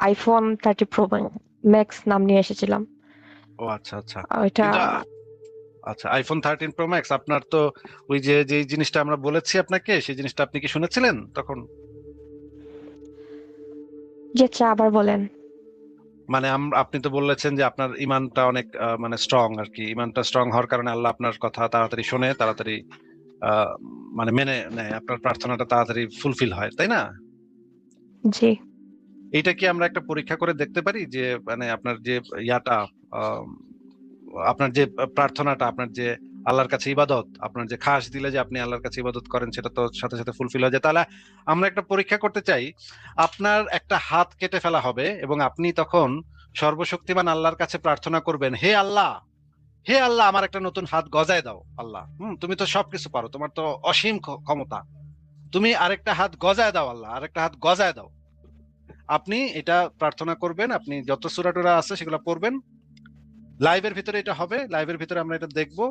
IPhone 30 pro max নাম নিয়ে এসেছিলাম। ও আচ্ছা আচ্ছা। ওইটা কিন্তু আচ্ছা, আইফোন 13 প্রো ম্যাক্স আপনার তো ওই যে যে জিনিসটা আমরা বলেছি আপনাকে, সেই জিনিসটা আপনি কি শুনেছিলেন তখন? যে আবার বলেন। মানে আপনি তো বলেছেন যে আপনার ইমানটা অনেক মানে স্ট্রং আর কি, ইমানটা স্ট্রং হওয়ার কারণে আল্লাহ আপনার কথা তাড়াতাড়ি শোনে, তাড়াতাড়ি আহ, মানে মেনে নেয়, আপনার প্রার্থনাটা তাড়াতাড়ি ফুলফিল হয়, তাই না? জি। এইটা কি আমরা একটা পরীক্ষা করে দেখতে পারি যে মানে আপনার যে ইয়াটা আহ, আপনার যে প্রার্থনাটা, আপনার যে আল্লাহর কাছে ইবাদত, আপনার যে খাস দিলে যে আপনি আল্লাহর কাছে ইবাদত করেন, সেটা তো সাথে সাথে ফুলফিল হয়ে যায়। তাহলে আমরা একটা পরীক্ষা করতে চাই। আপনার একটা হাত কেটে ফেলা হবে এবং আপনি তখন সর্বশক্তিমান আল্লাহর কাছে প্রার্থনা করবেন, হে আল্লাহ, হে আল্লাহ, আমার একটা নতুন হাত গজায় দাও আল্লাহ। তুমি তো সবকিছু পারো, তোমার তো অসীম ক্ষমতা, তুমি আরেকটা হাত গজায় দাও আল্লাহ, আরেকটা হাত গজায় দাও। আপনি এটা প্রার্থনা করবেন, আপনি যত সূরা টুরা আছে সেগুলো পড়বেন। লাইভের ভিতরে এটা হবে, লাইভের ভিতরে আমরা এটা দেখবো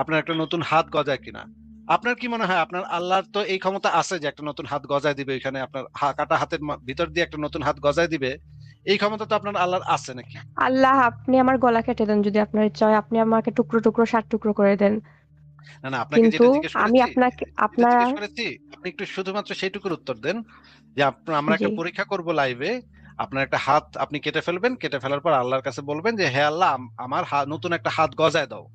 আপনার একটা নতুন হাত গজায় কিনা। আপনার কি মনে হয় আপনার আল্লাহর তো এই ক্ষমতা আছে যে একটা নতুন হাত গজায় দিবে, এখানে আপনার কাটা হাতের ভিতর দিয়ে একটা নতুন হাত গজায় দিবে, এই ক্ষমতা তো আপনার আল্লাহর আছে নাকি? আল্লাহ, আপনি আমার গলা কেটে দেন যদি আপনার ইচ্ছা হয়, আপনি আমাকে টুকরো টুকরো 7 টুকরো করে দেন, না না, আপনাকে কিন্তু যেটা জিজ্ঞেস আমি করেছি, আপনাকে যেটা আপনার জিজ্ঞেস করেছি, আপনি একটু শুধুমাত্র সেইটুকুর উত্তর দেন যে আমরা জি। একটা পরীক্ষা করব লাইভে। আপনার একটা হাত আপনি কেটে ফেলবেন, কেটে ফেলার পর আল্লাহর কাছে বলবেন যে হে আল্লাহ, আমার নতুন একটা হাত গজায় দাও।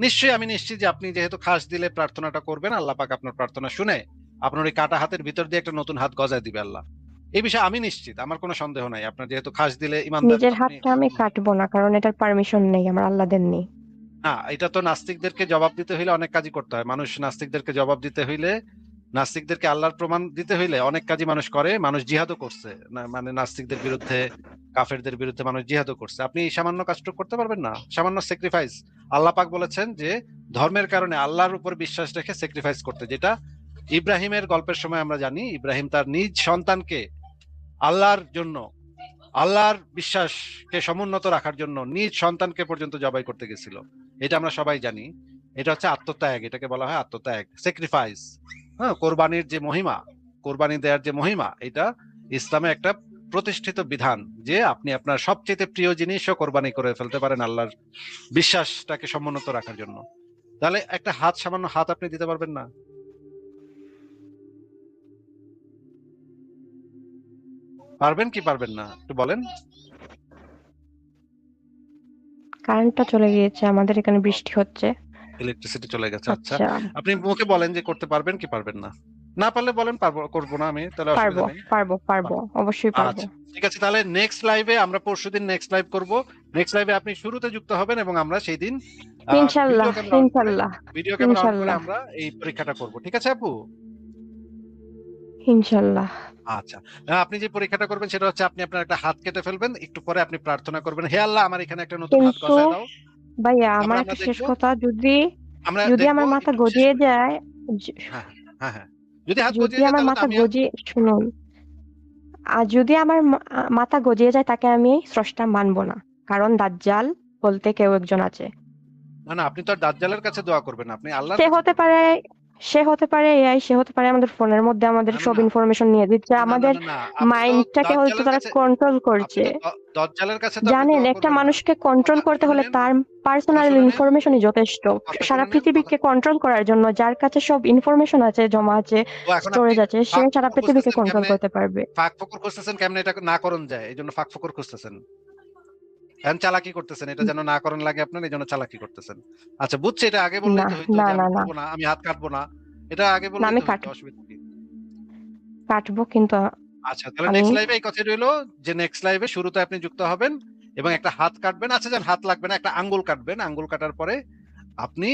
নিশ্চয়ই আমি নিশ্চিত যে আপনি যেহেতু খাস দিলে প্রার্থনাটা করবেন, আল্লাহ পাক আপনার প্রার্থনা শুনে আপনার ওই কাটা হাতের ভিতর দিয়ে একটা নতুন হাত গজায় দিবে আল্লাহ। এই বিষয়ে আমি নিশ্চিত, আমার কোনো সন্দেহ নাই। আপনার যেহেতু খাস দিলে ইমানদার নিজের আপনি। হাতটা আমি কাটবো না, কারণ এটার পারমিশন নেই, আমার আল্লাহ দেননি। না, এটা তো নাস্তিকদেরকে জবাব দিতে হইলে অনেক কাজই করতে হয়। মানুষ নাস্তিকদেরকে জবাব দিতে হইলে, নাস্তিকদেরকে আল্লাহর প্রমাণ দিতে হইলে অনেক কাজই মানুষ করে। মানুষ জিহাদও করছে, মানে নাস্তিকদের বিরুদ্ধে, কাফেরদের বিরুদ্ধে মানুষ জিহাদও করছে। আপনি এই সামান্য কাজটুকু করতে পারবেন না? সামান্য স্যাক্রিফাইস। আল্লাহ পাক বলেছেন যে ধর্মের কারণে আল্লাহর উপর বিশ্বাস রেখে স্যাক্রিফাইস করতে, যেটা ইব্রাহিমের গল্পের সময় আমরা জানি, ইব্রাহিম তার নিজ সন্তানকে আল্লাহর জন্য, আল্লাহর বিশ্বাসকে সমুন্নত রাখার জন্য নিজ সন্তানকে পর্যন্ত জবাই করতে গেছিল। এটা আমরা সবাই জানি। এটা হচ্ছে আত্মত্যাগ, এটাকে বলা হয় আত্মত্যাগ, স্যাক্রিফাইস। হ্যাঁ, কোরবানির যে মহিমা, কোরবানি দেওয়ার যে মহিমা, এটা ইসলামে একটা প্রতিষ্ঠিত বিধান যে আপনি আপনার সবচেয়ে প্রিয় জিনিসও কোরবানি করে ফেলতে পারেন আল্লাহর বিশ্বাসটাকে সমুন্নত রাখার জন্য। তাহলে একটা হাত, সামান্য হাত আপনি দিতে পারবেন না? পারবেন কি পারবেন না একটু বলেন। কারেন্টটা চলে গিয়েছে, আমাদের এখানে বৃষ্টি হচ্ছে। ইলেকট্রিসিটি চলে গেছে, আচ্ছা। আচ্ছা। আপনি মুখে বলেন যে করতে পারবেন কি পারবেন না। না পারলে বলেন পারবো, করবো না আমি, তাহলে অসুবিধা পারবো, নেই। পারবো, পারবো, পারবো। অবশ্যই পারবো। আচ্ছা, ঠিক আছে। তাহলে নেক্সট লাইভে আমরা পরশুদিন নেক্সট লাইভ করব। নেক্সট লাইভে আপনি শুরুতে যুক্ত হবেন এবং আমরা সেই দিন ভিডিও ইনশাল্লাহ, ক্যামেরা অন করে, ইনশাল্লাহ, ভিডিও ক্যামেরা অন করে ইনশাল্লাহ, আমরা এই পরীক্ষাটা করব, ঠিক আছে আপু? ইনশাল্লাহ। আচ্ছা। আপনি যে পরীক্ষাটা করবেন সেটা হচ্ছে আপনি আপনার একটা হাত কেটে ফেলবেন, একটু পরে আপনি প্রার্থনা করবেন, হে আল্লাহ, আমার এখানে একটা নতুন হাত কিন্তু গজায় দাও। ভাইয়া, তারপর আমার আমরা একটা শেষ দেখবো, কথা, যদি আমরা যদি দেখবো আমার মাথা একটু শেষ গজিয়ে করি। যায়, য- হ্যাঁ হ্যাঁ হ্যাঁ হ্যাঁ। যদি হাত যদি গজিয়ে যায় আমার তাহলে তো মাথা আমি। গজিয়ে শুনুন, আর যদি আমার মাথা গজিয়ে যায়, তাকে আমি স্রষ্টা মানবো না, কারণ দাজ্জাল বলতে কেউ একজন আছে। না না, আপনি তো আর দাজ্জালের কাছে দোয়া করবেন না, আপনি সে আল্লাহর কাছে হতে দোয়া পারে, করবেন। সে হতে পারে এআই, সে হতে পারে আমাদের ফোনের মধ্যে আমাদের না না সব না ইনফরমেশন নিয়ে দিচ্ছে, না না আমাদের না না, আপনি তো মাইন্ডটাকে হয়তো দাজ্জালের তারা কাছে, কন্ট্রোল আপনি করছে। তো দাজ্জালের কাছে তো আপনি জানেন, দোয়া একটা করবেন না। মানুষকে কন্ট্রোল কথা করতে শুনে হলে নেন, তার কথা পার্সোনাল শুনে নেন, ইনফরমেশনই যথেষ্ট। কথা সারা শুনে নেন, কথা। পৃথিবীকে কন্ট্রোল করার জন্য যার কাছে সব ইনফরমেশন আছে, জমা আছে, তো এখন আপনি স্টোরেজ আছে, সে ফাঁক সারা ফোকর পৃথিবীকে খুঁজতেছেন কন্ট্রোল কেমনে, করতে পারবে। ফাঁক ফোকর খুঁজতেছেন কেমনে এটা না করণ যায়, এই জন্য ফাঁক ফোকর খুঁজতেছেন। এখন চালাকি করতেছেন, এটা যেন না করণ লাগে আপনার, এই জন্য চালাকি করতেছেন। আচ্ছা বুঝছি, এটা আগে না, বললেই তো হইতো না, যে না, আমি না, করবো না, আমি হাত কাটবো না। এটা আগে না, বললেই আমি তো হইতো, অসুবিধা কি? কাটবো, কিন্তু আচ্ছা, তাহলে আমি নেক্সট লাইভে এই কথা রইলো যে নেক্সট লাইভে শুরুতে আপনি যুক্ত হবেন এবং একটা হাত কাটবেন। আচ্ছা যান, হাত লাগবে না, একটা আঙ্গুল কাটবেন। আঙ্গুল কাটার পরে আপনি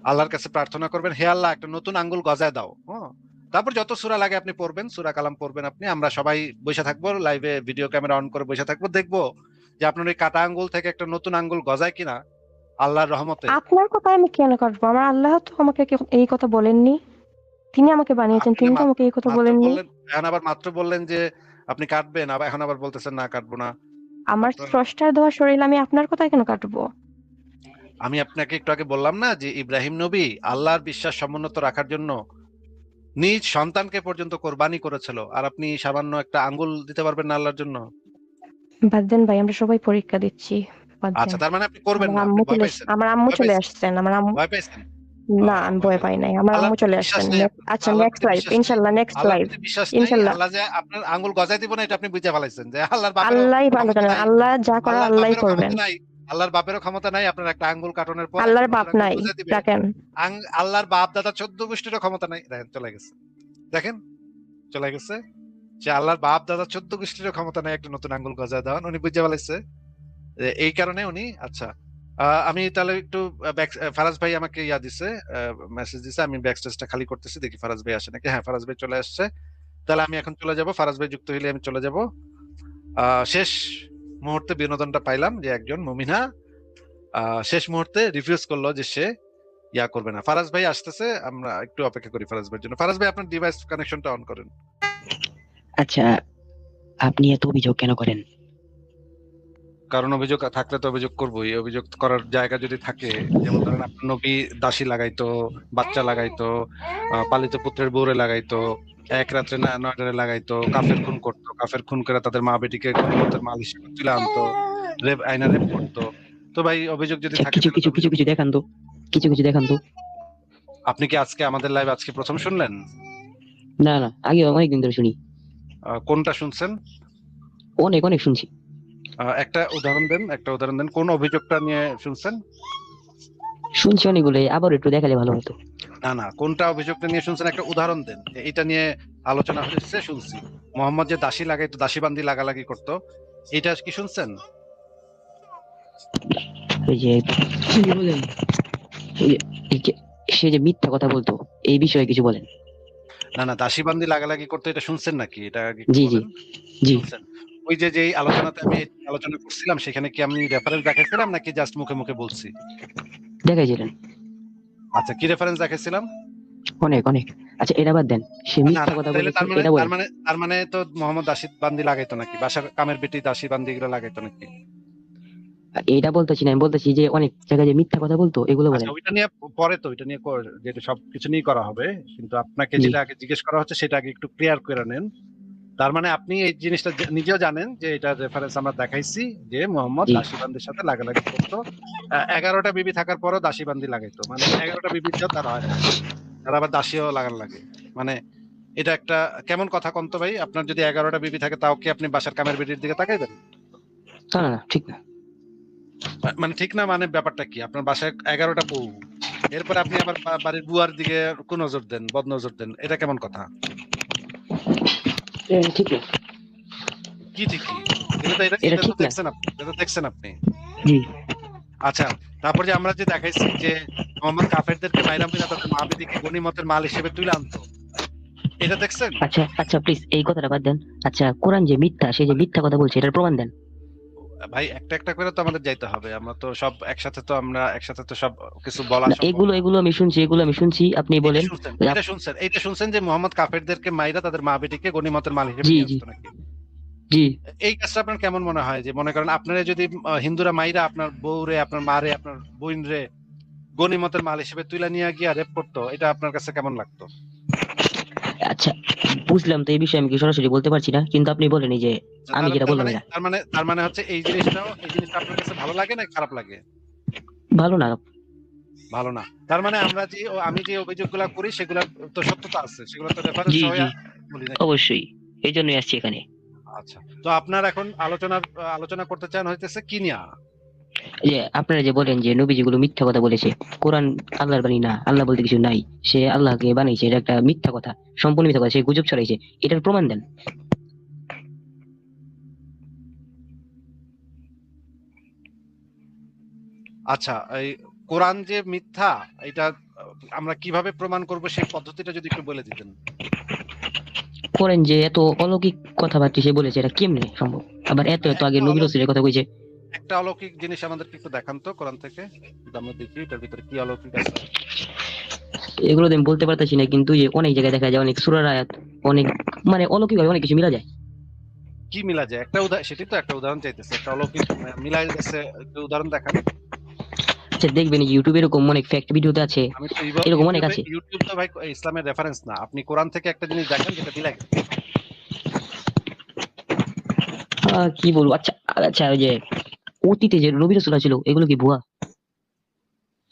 আল্লাহর কাছে প্রার্থনা করবেন, হে আল্লাহ, একটা নতুন আঙ্গুল গজায় দাও। হ্যাঁ, তারপর যত সূরা লাগে আপনি পড়বেন, সূরা কালাম পড়বেন আপনি। আমরা সবাই বসে থাকবো লাইভে, ভিডিও ক্যামেরা অন করে বসে থাকবো, দেখবো যে আপনার ওই কাটা আঙ্গুল থেকে একটা নতুন আঙ্গুল গজায় কিনা আল্লাহর রহমতে। আপনার কথা আমি কেন কাটবো? আমার আল্লাহ তো আমাকে এই কথা বলেননি। তিনি আমাকে বানিয়েছেন, আপনি তিনি তো মাত্র আমাকে এই কথা মাত্র বলেননি। বললেন, এখন আবার মাত্র বললেন যে আপনি কাটবেন, আবার এখন আবার বলতেছেন না কাটবো না। আমার আপনার, স্রষ্টার দেওয়া শরীর আমি আপনার কথায় কেন কাটবো? আমি আপনাকে একটু আগে বললাম না যে ইব্রাহিম নবী আল্লাহর বিশ্বাস সমুন্নত রাখার জন্য নিজ সন্তানকে পর্যন্ত কোরবানি করেছিল, আর আপনি সামান্য একটা আঙ্গুল দিতে পারবেন না আল্লাহর জন্য? বাদ দেন ভাই, আমরা সবাই পরীক্ষা দিচ্ছি, বাদ আচ্ছা, দেন। তার মানে আপনি করবেন আমার না, আপনি আম্মু ভয় চলে পাইছেন, আমার আম্মু ভয় চলে পাইছেন, আসছেন, আমার আম্মু। ভয় পাইছেন। না, আমি ভয় ভয় পাই পাইছেন। নাই, আমার আম্মু আল্লাহর প্রতি চলে বিশ্বাস আসছেন। নেই আপনার, আচ্ছা, আল্লাহর নেক্সট প্রতি লাইভ বিশ্বাস নেই, ইনশাল্লাহ, নেক্সট আল্লাহর লাইভ প্রতি বিশ্বাস নেই। ইনশাল্লাহ। আল্লাহ যে আপনার আঙ্গুল গজায় দিব না এটা আপনি বুঝতে পারছেন, যে আল্লাহর বাপেরও আল্লাহই ভালো ক্ষমতা জানেন, নাই, আল্লাহ যা করার আল্লাহর আল্লাহই বাপেরও করবেন। ক্ষমতা নাই, আল্লাহর বাপেরও ক্ষমতা নাই আপনার একটা আঙ্গুল কাটনের পর একটা আল্লাহর নতুন বাপ আঙ্গুল নাই, গজায় দিবে। রাখেন। আল্লাহর বাপ দাদা 14 গোষ্ঠীরও ক্ষমতা নাই। দেখেন চলে গেছে, দেখেন চলে গেছে। সে আল্লাহর বাপ দাদা 14 গোষ্ঠীরও ক্ষমতা নাই একটা নতুন আঙ্গুল গজায় দেওয়ান, উনি বুঝতে পারছে। এই কারণে উনি, আচ্ছা আমি তাহলে একটু ফারাজ ভাই আমাকে দিছে, মেসেজ দিছে, আমি ব্যাকস্টেজটা খালি করতেছি, দেখি ফারাজ ভাই আসে নাকি। হ্যাঁ, ফারাজ ভাই চলে আসছে। তাহলে আমি এখন চলে যাব, ফারাজ ভাই যুক্ত হইলে আমি চলে যাব। শেষ মুহূর্তে বিনোদনটা পাইলাম যে একজন মুমিনা শেষ মুহূর্তে রিফিউজ করলো যে সে করবে না। ফারাজ ভাই আসতেছে, আমরা একটু অপেক্ষা করি ফারাজ ভাইয়ের জন্য। ফারাজ ভাই আপনার ডিভাইস কানেকশনটা অন করেন। আচ্ছা, আপনি এত অভিযোগ কেন করেন? কারণ অভিযোগ থাকলে তো অভিযোগ করবোই। এই অভিযোগ করার জায়গা যদি থাকে, যেমন ধরেন আপনার নবী দাসী লাগাইতো, বাচ্চা লাগাইতো, পালিত পুত্রের বউরে লাগাইতো, এক রাত্রে নয়টারে লাগাইতো, কাফের খুন করতো, কাফের খুন করে তাদের মা বেটিকে গণিমতের মাল হিসেবে তুলে আনতো, রেপ করতো। তো ভাই অভিযোগ যদি আচ্ছা, থাকে কিছু তাহলে তো কিছু কিছু অভিযোগ। কিছু দেখান তো, কিছু কিছু দেখান তো। আপনি কি আজকে আমাদের লাইভ আজকে প্রথম শুনলেন? না না, আগে অনেকদিন ধরে শুনি, কোনটা শুনছেন? অনেক অনেক শুনছি। একটা উদাহরণ দেন, একটা উদাহরণ দেন, কোন অভিযোগটা নিয়ে শুনছেন? শুনছি অনেকগুলো, আবার একটু দেখালে ভালো হতো। না না, কোনটা অভিযোগটা নিয়ে শুনছেন একটা উদাহরণ দেন, যে এটা নিয়ে আলোচনা হচ্ছে শুনছি। মোহাম্মদ যে দাসী লাগাইতো, দাসী বান্দি লাগালাগি করতো, এটা কি শুনছেন? ওই যে কি বলেন, ওই যে- এই যে সে যে মিথ্যা কথা বলতো, এই বিষয়ে কিছু বলেন। না না, দাসী বান্দি লাগালাগি করতো এটা শুনছেন নাকি? এটা আগে একটু জি জি বলেন। জি, শুনছেন? ওই যে যে আলোচনাতে আমি আলোচনা করছিলাম, সেখানে কি আমি রেফারেন্স দেখাইছিলাম নাকি জাস্ট মুখে মুখে বলছি? দেখাইছিলেন আচ্ছা, কি রেফারেন্স দেখাইছিলাম? অনেক অনেক। আচ্ছা, এটা বাদ দেন, সে না মিথ্যা না, কথা তাহলে বলেছে তার মানে এটা তার বলেন। মানে তার মানে তো মোহাম্মদ দাসী বান্দি লাগাইতো নাকি? বাসার কামের বেটি দাসী বান্দি এগুলো লাগাইতো নাকি? এটা বলতেছি না, আমি বলতেছি যে অনেক জায়গায় যে মিথ্যা কথা বলতো এগুলো আচ্ছা, বলেন। ওইটা নিয়ে পরে, তো ওইটা নিয়ে যেটা সবকিছু নিয়ে করা হবে, কিন্তু আপনাকে জি যেটা আগে জিজ্ঞেস করা হচ্ছে সেটা আগে একটু ক্লিয়ার করে নেন। তার মানে আপনি এই জিনিসটা নিজেও জানেন যে এটা রেফারেন্স আমরা দেখাইছি, যে মোহাম্মদ জি। দাসীবান্দির সাথে লাগালাগি করতো। 11টা বিবি থাকার পরও দাসীবান্দি লাগাইতো, মানে 11টা বিবিতেও তার হয় না, তার আবার দাসীও লাগান লাগে। মানে এটা একটা কেমন কথা কন্ত ভাই? আপনার যদি 11টা বিবি থাকে, তাও কি আপনি বাসার কামের বেটির দিকে তাকাইবেন? না না না, ঠিক না। মানে ঠিক না, মানে ব্যাপারটা কি? আপনার বাসায় 11টা বউ, এরপর আপনি আবার বাড়ির বুয়ার দিকে কুনজর দেন, বদনজর দেন, এটা কেমন কথা? ঠিক না। কি ঠিকই? এটা তো এটা এটা তো ঠিক না। দেখছেন আপনি, এটা তো দেখছেন আপনি। জি। আচ্ছা, তারপর যে আমরা যে দেখাইছি যে মোহাম্মদ কাফেরদেরকে মাইরা মাইরা তাদের মা বেটিকে গনিমতের মাল হিসেবে তুলে আনতো, এটা দেখছেন? আচ্ছা আচ্ছা, প্লিজ এই কথাটা বাদ দেন। আচ্ছা, কোরআন যে মিথ্যা, সে যে মানে মিথ্যা কথা বলছে এটার প্রমাণ দেন। ভাই একটা একটা করে তো আমাদের যাইতে হবে, আমরা তো সব একসাথে, তো আমরা একসাথে তো সব কিছু বলা না, সম্ভব এগুলো না। এগুলো আমি শুনছি, এগুলো আমি শুনছি, আপনি এটা বলেন। শুনছেন, যে এটা শুনছেন যে মোহাম্মদ কাফেরদেরকে মাইরা তাদের মা বেটিকে গনিমতের মাল হিসেবে জি নিয়ে জি আসতো নাকি? জি। এই কাজটা আপনার কেমন মনে হয়? যে মনে করেন আপনারা যদি হিন্দুরা মাইরা আপনার বউরে, আপনার মারে, আপনার বোন রে গনিমতের মাল হিসেবে তুলে নিয়ে গিয়া রেপ করতো, এটা আপনার কাছে কেমন লাগতো? আচ্ছা, বুঝলাম, তো এই বিষয়ে আমি কি সরাসরি বলতে পারছি না, কিন্তু আপনি বলেন এই যে আচ্ছা, আমি তাহলে যেটা তার বললাম মানে এটা। তার মানে তার মানে হচ্ছে এই জিনিসটা আপনার কাছে ভালো লাগে না খারাপ লাগে? ভালো না। ভালো না। তার মানে আমি যে অভিযোগগুলো করি সেগুলোর তো সত্যতা আছে, সেগুলো তো রেফারেন্স জি সহ জি, বলি নাকি? অবশ্যই, এই জন্যই আসছি এখানে। আচ্ছা, তো আপনার এখন আলোচনা করতে চান হইতেছে কি নিয়া? যে আপনারা যে বলেন যে নবী যেগুলো মিথ্যা কথা বলেছে, কোরআন আল্লাহর বাণী না, আল্লাহ বলতে কিছু নাই, সে আল্লাহকে বানাইছে, এটা একটা মিথ্যা কথা, সম্পূর্ণ মিথ্যা কথা, সে গুজব ছড়াইছে, এটার প্রমাণ দেন। আচ্ছা, এই কোরআন যে মিথ্যা, এটা আমরা কিভাবে প্রমাণ করব সেই পদ্ধতিটা যদি একটু বলে দিতেন। করেন যে এত অলৌকিক কথাবার্তা সে বলেছে, এটা কেমনে সম্ভব? আবার এত এত আগে একটা নবী অলৌকিক রাসূলের কথা কইছে। একটা অলৌকিক জিনিস আমাদেরকে একটু দেখান তো কোরআন থেকে, যদি আমরা দেখি এটার ভিতরে কি অলৌকিক আছে। এগুলো তো আমি বলতে পারতেছি না, কিন্তু যে অনেক জায়গায় দেখা যায়, অনেক সূরার আয়াত, অনেক মানে অলৌকিক ভাবে অনেক কিছু মিলা যায়। কি মিলা যায়? একটা উদাহরণ, সেটাই তো একটা উদাহরণ চাইতেছে, একটা অলৌকিক মিলাই গেছে, একটা উদাহরণ দেখান। আচ্ছা, দেখবেন ইউটিউবে এরকম অনেক ফ্যাক্ট ভিডিওতে আছে, আমি তো এরকম অনেক ইউটিউবে আছে। ইউটিউব তো ভাই ইসলামের রেফারেন্স না, আপনি কোরআন থেকে একটা জিনিস দেখেন যেটা মিলা গেছে। কি বলবো, আচ্ছা আচ্ছা, ওই যে অতীতে যে নবী রাসূল ছিল এগুলো কি ভুয়া?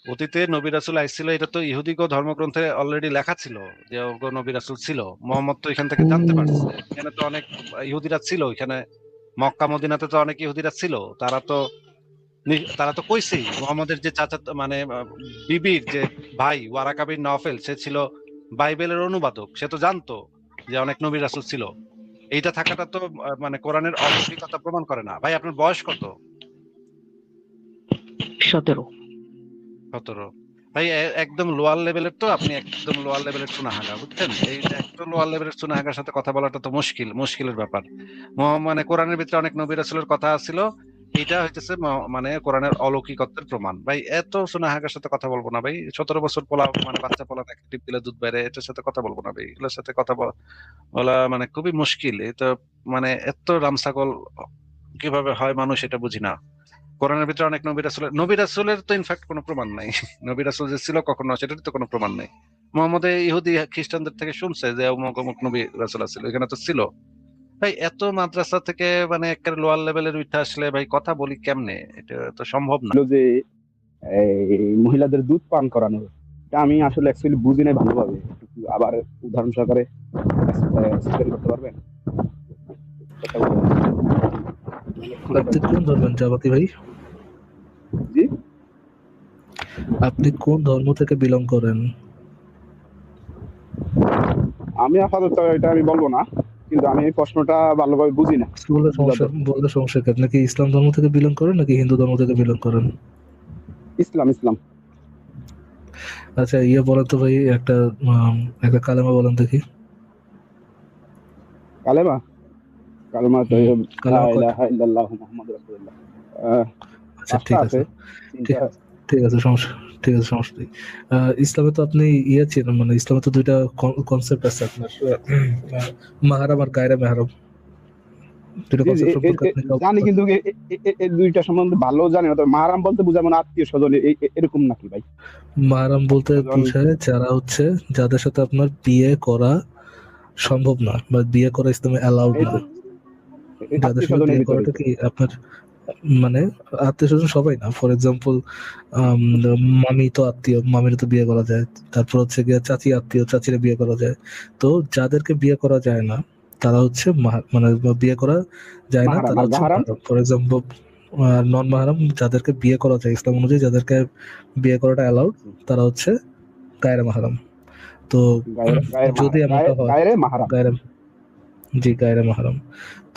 অতীতে নবী রাসূল আইছিল, এটা তো ইহুদিগো ধর্মগ্রন্থে অলরেডি লেখা ছিল যে ওগো নবী রাসূল ছিল। মুহাম্মদ তো এখান থেকে জানতে পারছে, এখানে তো অনেক ইহুদিরা ছিল, এখানে মক্কা মদিনাতে তো অনেক ইহুদিরা ছিল। তারা তো কইছেই মুহাম্মদের যে চাচা মানে বিবির যে ভাই ওয়ারাকা বিন নওফেল, সে ছিল বাইবেলের অনুবাদক, সে তো জানতো যে অনেক নবী রাসূল ছিল। এইটা থাকাটা তো মানে কোরআনের অলৌকিকতা প্রমাণ করে না। ভাই আপনার বয়স কত? 17। 17? ভাই একদম লোয়ার লেভেলের, তো আপনি একদম লোয়ার লেভেলের চুনাহাগা, বুঝছেন? এই একদম লোয়ার লেভেলের চুনাহাগার সাথে কথা বলাটা তো মুশকিলের ব্যাপার। মানে কোরআনের ভিতরে অনেক নবী রাসূলের কথা ছিল, এটা হইতেছে মানে কোরআনের অলৌকিকত্বের প্রমাণ। ভাই এত চুনাহাগার সাথে কথা বলবো না ভাই। 17 বছর পোলা মানে বাচ্চা পোলা এক টিপ দিলে দুধ বাইরে, এটার সাথে কথা বলবো না ভাই। এগুলোর সাথে কথা বলা মানে খুবই মুশকিল। এটা মানে এত রামছাগল কিভাবে হয় মানুষ, এটা বুঝি না। কোরআনের ভিতরে অনেক নবী রাসূলের তো ইনফ্যাক্ট কোনো প্রমাণ নাই। নবী রাসূল যে ছিল কখনো, সেটার তো কোনো প্রমাণ নাই। মুহাম্মদ ইহুদি খ্রিস্টানদের থেকে শুনছে যে অমুক অমুক নবী রাসূল ছিল, এখানে তো ছিল। ভাই এত মাদ্রাসা থেকে মানে একটা লোয়ার লেভেলের উঠে আসলে ভাই কথা বলি কেমনে? এটা তো সম্ভব না। যে এই মহিলাদের দুধ পান করানো, এটা আমি আসলে অ্যাকচুয়ালি বুঝি নাই ভালোভাবে। একটু আবার উদাহরণ সহকারে এক্সপ্লেন করতে পারবেন? আপনি কোন ধর্মের জামাতি ভাই? জি, আপনি কোন ধর্ম থেকে বিলং করেন? আমি আপাতত এটা আমি বলবো না, কিন্তু আমি এই প্রশ্নটা ভালোভাবে বুঝি না। বললে সমস্যা কি? আপনি কি ইসলাম ধর্ম থেকে বিলং করেন নাকি হিন্দু ধর্ম থেকে বিলং করেন? ইসলাম। আচ্ছা বলেন তো ভাই, একটা কালেমা বলেন দেখি। কালেমা তো লা কালেমা কয়টা? ইলাহা ইল্লাল্লাহু মুহাম্মাদুর রাসূলুল্লাহ। আচ্ছা পাঁচটা আছে। ঠিক আছে, সমস্যা নেই। ইসলামে তো আপনি চেনেন, মানে ইসলামে তো দুইটা কনসেপ্ট আছে আপনার, মাহরাম আর গায়রে মাহরাম। দুইটা কনসেপ্ট সম্পর্কে আপনি জানি, কিন্তু এই দুইটা সম্বন্ধে ভালো জানি না। তবে মাহরাম বলতে বোঝায় মানে আত্মীয় স্বজন, এরকম নাকি ভাই? মাহরাম বলতে বোঝায় যারা যাদের সাথে আপনার বিয়ে করা সম্ভব না বা বিয়ে করা ইসলামে অ্যালাউড না। যাদের সাথে বিয়ে করাটা কি আপনার মানে আত্মীয় স্বজন সবাই না। ফর এক্সাম্পল মামি তো আত্মীয়, মামির তো বিয়ে করা যায়। তারপর গিয়ে চাচি আত্মীয়, চাচিরে বিয়ে করা যায়। তো যাদেরকে বিয়ে করা যায় না তারা মানে বিয়ে করা যায় না তারা ফর এক্সাম্পল নন মাহরাম। যাদেরকে বিয়ে করা যায় ইসলাম অনুযায়ী, যাদেরকে বিয়ে করাটা অ্যালাউড, তারা গায়রে মাহরাম। তো যদি এমনটা হয় গায়রে মাহরাম,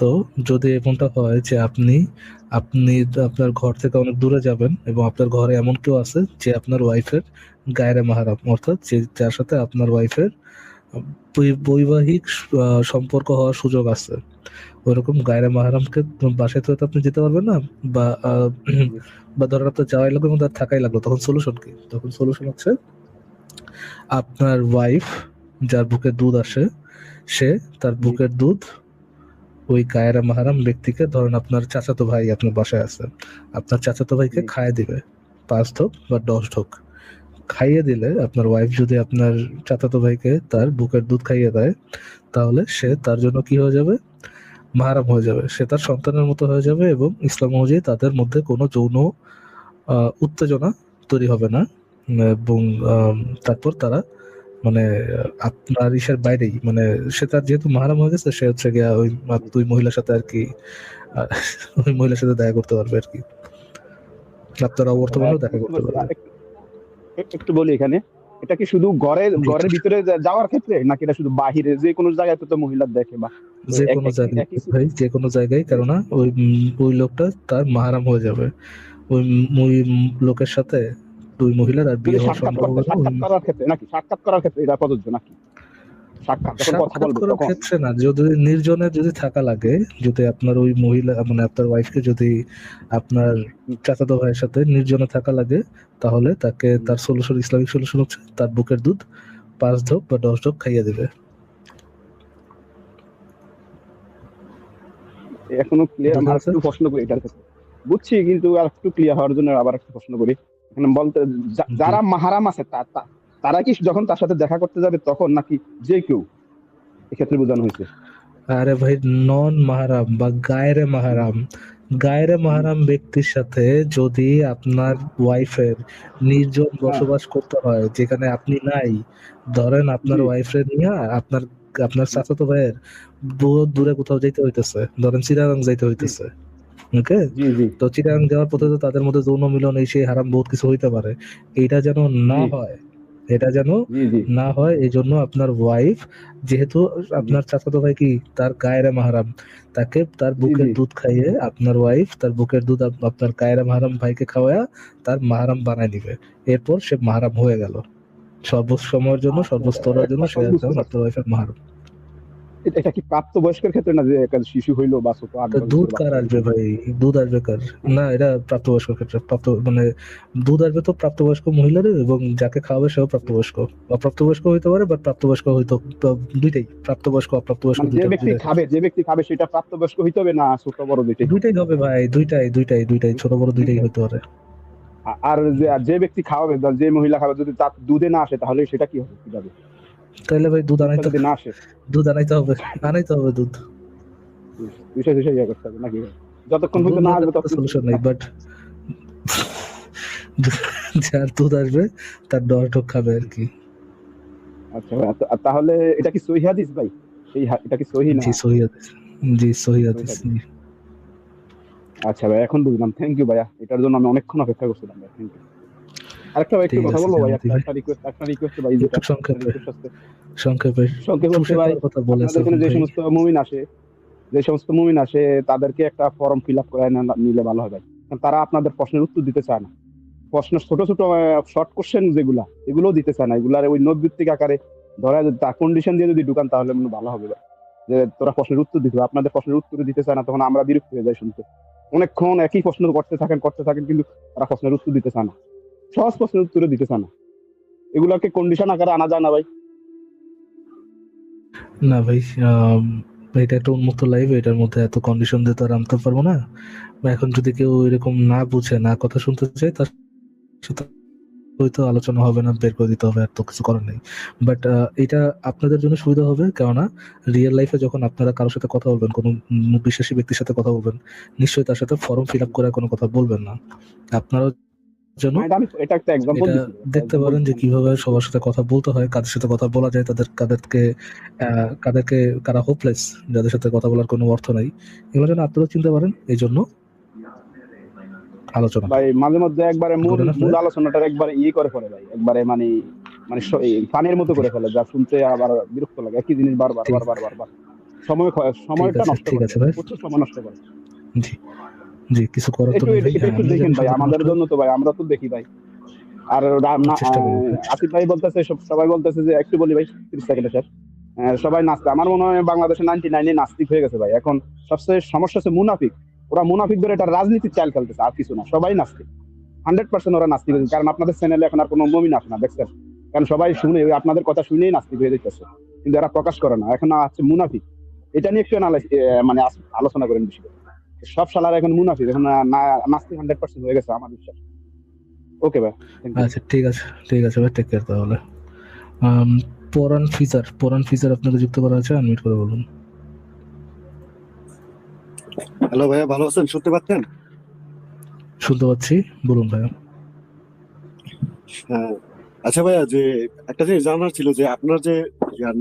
তো যদি এমনটা হয় যে আপনি আপনার ঘর থেকে অনেক দূরে যাবেন এবং আপনার ঘরে এমন কেউ আছে যে আপনার ওয়াইফের গায়রে মাহরাম, অর্থাৎ যার সাথে আপনার ওয়াইফের বৈবাহিক সম্পর্ক হওয়ার সুযোগ আছে, ওইরকম গায়রে মাহরামকে বাসায় তো আপনি যেতে পারবেন না, বা ধরেন আপনার যাওয়াই লাগবে এবং তার থাকাই লাগলো। তখন সলিউশন কি? তখন সলিউশন হচ্ছে আপনার ওয়াইফ যার বুকে দুধ আসে, সে তার বুকের দুধ ওই গায়রে মাহরাম ব্যক্তিকে, ধরেন আপনার চাচাতো ভাই আপনার বাসায় আছে, আপনার চাচাতো ভাইকে খাইয়ে দিবে 5 ঢোক বা 10 ঢোক। খাইয়ে দিলে আপনার ওয়াইফ যদি আপনার চাচাতো ভাইকে তার বুকের দুধ খাইয়ে দেয়, তাহলে সে তার জন্য কি হয়ে যাবে? মাহরাম হয়ে যাবে। সে তার সন্তানের মতো হয়ে যাবে এবং ইসলাম অনুযায়ী তাদের মধ্যে কোনো যৌন উত্তেজনা তৈরি হবে না। এবং তারপর তারা মানে আপনার ইসের বাইরেই, মানে সে তার যেহেতু মাহরাম হয়ে গেছে, সে গিয়া ওই মহিলার সাথে আর কি ওই মহিলার সাথে দেখা করতে পারবে আর কি। আপনারা বর্তমানেও দেখা করতে পারবে। একটু বলি এখানে, এটা কি শুধু ঘরের ভিতরে যাওয়ার ক্ষেত্রে, নাকি এটা শুধু বাহিরে যে কোনো জায়গায় তো মহিলা দেখে? বা যে কোনো জায়গায় ভাই, যে কোনো জায়গায়, কেননা ওই লোকটা তার মাহরাম হয়ে যাবে। ওই লোকের সাথে দুই মহিলার আর বিয়ে হওয়ার সম্ভাবনা। সাক্ষাৎ করার ক্ষেত্রে এটা প্রযোজ্য নাকি? সাক্ষাৎ করার ক্ষেত্রে না, যদি নির্জনে যদি থাকা লাগে, যদি আপনার ওই মহিলা মানে আপনার ওয়াইফকে যদি আপনার চাচাতো ভাইয়ের সাথে নির্জনে থাকা লাগে, তাহলে তাকে তার সলিউশন, ইসলামিক সলিউশন হচ্ছে তার বুকের দুধ 5 ঢোক বা 10 ঢোক খাইয়ে দেবে। এখনো ক্লিয়ার? আমার একটু প্রশ্ন করি এটার ক্ষেত্রে, বুঝছি, কিন্তু আর একটু ক্লিয়ার হওয়ার জন্য আবার একটু প্রশ্ন করি। এখানে বলতে যারা মাহরাম আছে তারা কি যখন তার সাথে দেখা করতে যাবে তখন, নাকি যে কেউ এক্ষেত্রে বোঝানো হয়েছে? আরে ভাই, নন মাহারাম বা গায়রে মাহারাম, গায়রে মাহারাম ব্যক্তির সাথে যদি আপনার ওয়াইফের নির্জন হ্যাঁ বসবাস করতে হয় যেখানে আপনি নাই, ধরেন আপনার জি ওয়াইফের নিয়ে আপনার আপনার চাচাতো ভাইয়ের দূরে কোথাও যাইতে হইতেছে, ধরেন চিটাগাং যাইতে জি হইতেছে, ওকে? জি জি তো চিটাগাং যাওয়ার পথে তো তাদের মধ্যে যৌন মিলন এই সেই হারাম বহুত কিছু হইতে পারে, এইটা যেন না জি হয়, এটা যেন জি জি না হয় এই জন্য আপনার ওয়াইফ, যেহেতু জি আপনার চাচাতো ভাই কি তার গায়ের মাহারাম, তাকে তার জি বুকের জি দুধ খাইয়ে আপনার ওয়াইফ তার বুকের দুধ আপনার গায়ের মাহারাম ভাইকে খাওয়ায়া তার মাহারাম বানায় নিবে, এরপর সে মাহারাম হয়ে গেল, সর্বসময়ের জন্য আচ্ছা সর্বস্তরের জন্য একটা সে কথা বুঝতে একজন পারছি। আপনার ওয়াইফের মাহারাম। এটা কি প্রাপ্ত বয়স্কের ক্ষেত্রে না, যে একটা শিশু হইলো বা ছোট 8 তো 10 দুধ বছরের কার বাচ্চা হইলো? আসবে ভাই, দুধ আসবে কার? না, এটা প্রাপ্তবয়স্ক ক্ষেত্রে প্রাপ্ত মানে দুধ আসবে তো প্রাপ্তবয়স্ক মহিলারও, এবং যাকে খাওয়াবে সেও প্রাপ্তবয়স্ক, অপ্রাপ্তবয়স্ক হইতে পারে বা প্রাপ্তবয়স্ক হইতো, দুইটাই, প্রাপ্তবয়স্ক অপ্রাপ্তবয়স্ক মানে দুইটাই আসবে। যে ব্যক্তি খাবে সেটা প্রাপ্তবয়স্ক হইতে হবে না ছোট বড় দুইটাই হবে? দুইটাই হবে ভাই, দুইটাই ছোট বড় দুইটাই দুইটাই। হইতে পারে। আর যে ব্যক্তি খাওয়াবে বা যে মহিলা খাবে যদি তার দুধে না আসে তাহলে সেটা কি হবে, কিভাবে? তাইলে ভাই দুধটা যদি না আসে দুধ আনাইতে হবে দুধ। বিষয় বিষয় ইয়ে করতে হবে নাকি? যতক্ষণ দুধ পর্যন্ত না না আসবে থাকলে তো ততক্ষণ সলিউশন নাই, বাট যার দুধ আসবে তার ডর ঢোক খাবে আর কি। আচ্ছা ভাই, তাহলে এটা কি সহিহ হাদিস ভাই? এটা কি সহিহ না? জি সহি হাদিস, জি সহি সহিহ হাদিস, হাদিস। আচ্ছা ভাই, এখন বুঝলাম। থ্যাংক ইউ ভাইয়া, এটার জন্য আমি অনেকক্ষণ অপেক্ষা করছিলাম ভাই। Thank you. আরেকটা ভাই, একটু ঠিক কথা আছে বলবো ভাই, জানাতে ভাই, একটা রিকোয়েস্ট ভাই, যেটা একটু সংক্ষেপে রিকোয়েস্ট আছে সংক্ষেপে সংক্ষেপ হচ্ছে চুষে ভাই। খাওয়ার কথা বলে আপনাদের এখানে সালমান ভাই। যে সমস্ত মুমিন আসে তাদেরকে একটা ফর্ম ফিল আপ করে নিলে ভালো হয় ভাই, কারণ তারা আপনাদের প্রশ্নের উত্তর দিতে চায় না। প্রশ্ন ছোট ছোট শর্ট কোশ্চেন যেগুলা, এগুলোও দিতে চায় না, এগুলার ওই নোট ভিত্তিক আকারে ধরা যদি কন্ডিশন দিয়ে যদি ঢুকান তাহলে মনে হয় ভালো হবে ভাই। যে তোরা প্রশ্নের উত্তর দিতে হবে, আপনাদের প্রশ্নের উত্তর দিতে চায় না, তখন আমরা বিরক্ত হয়ে যাই শুনতে। অনেকক্ষণ একই প্রশ্ন করতে থাকেন কিন্তু তারা প্রশ্নের উত্তর দিতে চায় না, সহজ প্রশ্নের উত্তরে দিতে চায় না। এগুলাকে কন্ডিশন আকারে আনা যায় না ভাই? না ভাই, এটা একটা উন্মুক্ত লাইভ, এটার মধ্যে এত কন্ডিশন দিয়ে তো আর আনতে পারবো না। বা এখন যদি কেউ এরকম না বুঝে, না কথা শুনতে চায়, তার সাথে হয়তো আলোচনা হবে না, বের করে দিতে হবে, আর তো কিছু করার নেই। বাট এটা আপনাদের জন্য সুবিধা হবে, কেননা রিয়েল লাইফে যখন আপনারা কারোর সাথে কথা বলবেন, কোনো বিশ্বাসী ব্যক্তির সাথে কথা বলবেন, নিশ্চয়ই তার সাথে ফর্ম ফিল আপ করে কোনো কথা বলবেন না। আপনারা জন্য এটা একটা এক্সাম্পল এটা দিছি, দেখতে পারেন যে কিভাবে সবার সাথে কথা বলতে হয়, কাদের সাথে কথা বলা যায়, কাদেরকে কারা হোপলেস, যাদের সাথে কথা বলার কোনো অর্থ নাই, এগুলো যেন আপনারা চিনতে পারেন, এই জন্য আলোচনা ভাই মাঝে মধ্যে একবারে করে না মূল আলোচনাটার একবারে করে ফেলে ভাই, একবারে মানে মানে পানির মতো করে ফেলে, যা শুনতে আবার বিরক্ত লাগে, একই জিনিস বারবার ঠিক বারবার বারবার ঠিক সময়টা আছে, নষ্ট ঠিক করে আছে দেয়, ভাই, প্রচুর সময় নষ্ট করে। জি জি, কিছু করার তো একটু নেই ভাই। এটা একটু আমি দেখেন জানি ভাই, সময়টা আমাদের নষ্ট, জন্য তো ভাই, আমরা তো দেখি ভাই। আর চেষ্টা করবো ভাই, চেষ্টা আসিফ ভাই বলতেছে, সবাই বলতেছে যে একটু বলি ভাই, 30 সেকেন্ডে স্যার। সবাই নাস্তে, আমার মনে হয় বাংলাদেশে 99 নাস্তিক হয়ে গেছে ভাই এখন। সবচেয়ে সমস্যা হচ্ছে মুনাফিক, ওরা মুনাফিক ধরে এটা রাজনীতির চাল খেলতেছে, আর কিছু না। সবাই নাস্তিক, 100% ওরা নাস্তিক হয়েছে, কারণ আপনাদের চ্যানেলে এখন আর কোনো মুমিন আসে না, দেখছেন? কারণ সবাই শুনে, ওই আপনাদের কথা শুনেই নাস্তিক হয়ে যেতেছে, কিন্তু এরা প্রকাশ করে না। এখন আছে মুনাফিক, এটা নিয়ে একটু মানে আলোচনা করেন বেশি করে। সব শালার এখন মুনাফিক, এখন নাস্তিক 100% হয়ে গেছে আমার বিশ্বাস। ওকে ভাই, থ্যাংক ইউ। আচ্ছা ঠিক আছে ভাই, টেক কেয়ার তাহলে। পরান ফিচার আপনাকে যুক্ত করা আছে, আনমিউট করে বলুন। হ্যালো ভাইয়া, ভালো আছেন? শুনতে পাচ্ছেন? শুনতে পাচ্ছি, বলুন ভাইয়া। হ্যাঁ। আচ্ছা ভাইয়া, যে একটা জিনিস জানার ছিল, যে আপনার যে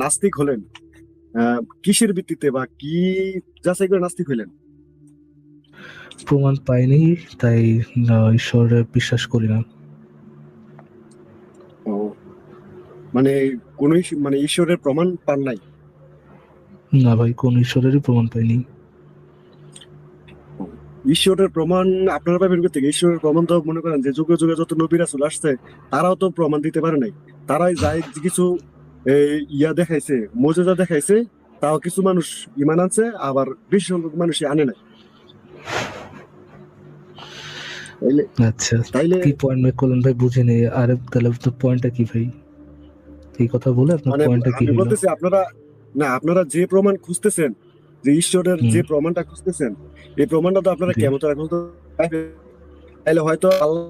নাস্তিক হলেন, কিসের ভিত্তিতে বা কি যাচাই করে নাস্তিক হইলেন? প্রমাণ পাইনি, তাই ঈশ্বরে বিশ্বাস করি না। ও, মানে কোন মানে ঈশ্বরের প্রমাণ পান নাই? না ভাই, কোন ঈশ্বরেরই প্রমাণ পাইনি। ঈশ্বরের প্রমাণ আপনারা পাবেন কোথা থেকে? ঈশ্বরের প্রমাণ তো মনে করেন যে যুগে যুগে যত নবী রাসূল আসছে, তারাও তো প্রমাণ দিতে পারে নাই। তারাই যাই কিছু দেখাইছে, মুজিজা দেখাইছে, তাও কিছু মানুষ ঈমান আনছে, আবার বেশি সংখ্যক মানুষই আনে নাই। আচ্ছা, তাইলে কি পয়েন্ট মেক করলেন ভাই, বুঝিনি। আরে তাহলে তো পয়েন্টটা কি ভাই, এই কথা বলে আপনার মানে পয়েন্টটা কি আমি হলো? বলতেছি, আপনারা যে প্রমাণ খুঁজতেছেন, যে ঈশ্বরের যে প্রমাণটা খুঁজতেছেন, এই প্রমাণটা তো আপনারা জি। কেমন এখন তো পাইবেন। তাইলে হয়তো আল্লাহ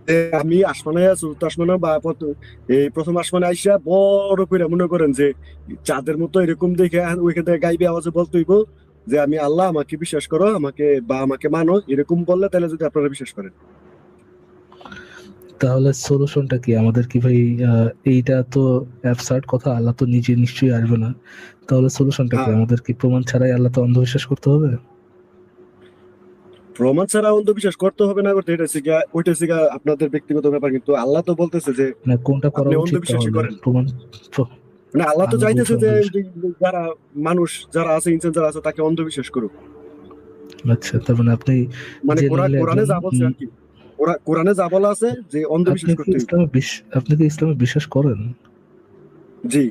যে আমি আসমানে চতুর্থ আসমানে বা এই প্রথম আসমানে আইসা বড় করে মনে করেন যে চাঁদের মতো এরকম দেখে আর ওইখান থেকে গাইবে আওয়াজে বলতে হইব যে আমি আল্লাহ, আমাকে বিশ্বাস করো, আমাকে মানো, এরকম বললে তাহলে যদি আপনারা বিশ্বাস করেন। তাহলে সলিউশনটা কি আমাদের? কি ভাই এইটা তো অ্যাবসার্ড কথা, আল্লাহ তো নিজে নিশ্চয়ই আসবে না। তাহলে সলিউশনটা কি? হ্যাঁ, আমাদের কি প্রমাণ ছাড়াই আল্লাহ তো অন্ধবিশ্বাস করতে হবে? প্রমাণ ছাড়া অন্ধবিশ্বাস করতে হবে না করতে, ওইটা হচ্ছে গিয়া আপনাদের ব্যক্তিগত ব্যাপার, কিন্তু আল্লাহ তো বলতেছে যে না, কোনটা করা আপনি উচিত অন্ধবিশ্বাসী তাহলে? করেন। প্রমাণ মানে আল্লাহ তো আল্লাহ চাইতেছে বলছে যে অন্ধবিশ্বাস। যারা মানুষ যারা আছে, ইনসান যারা আছে, তাকে অন্ধবিশ্বাস করুক। আচ্ছা, তার মানে আপনি মানে জেনুইনলি কোরআনে একজন যা বলছে আর কি, কোরআনে যা বলা আছে যে আপনি অন্ধবিশ্বাস কি করতে হইব। আপনি কি ইসলামে বিশ্বাস করেন? জি,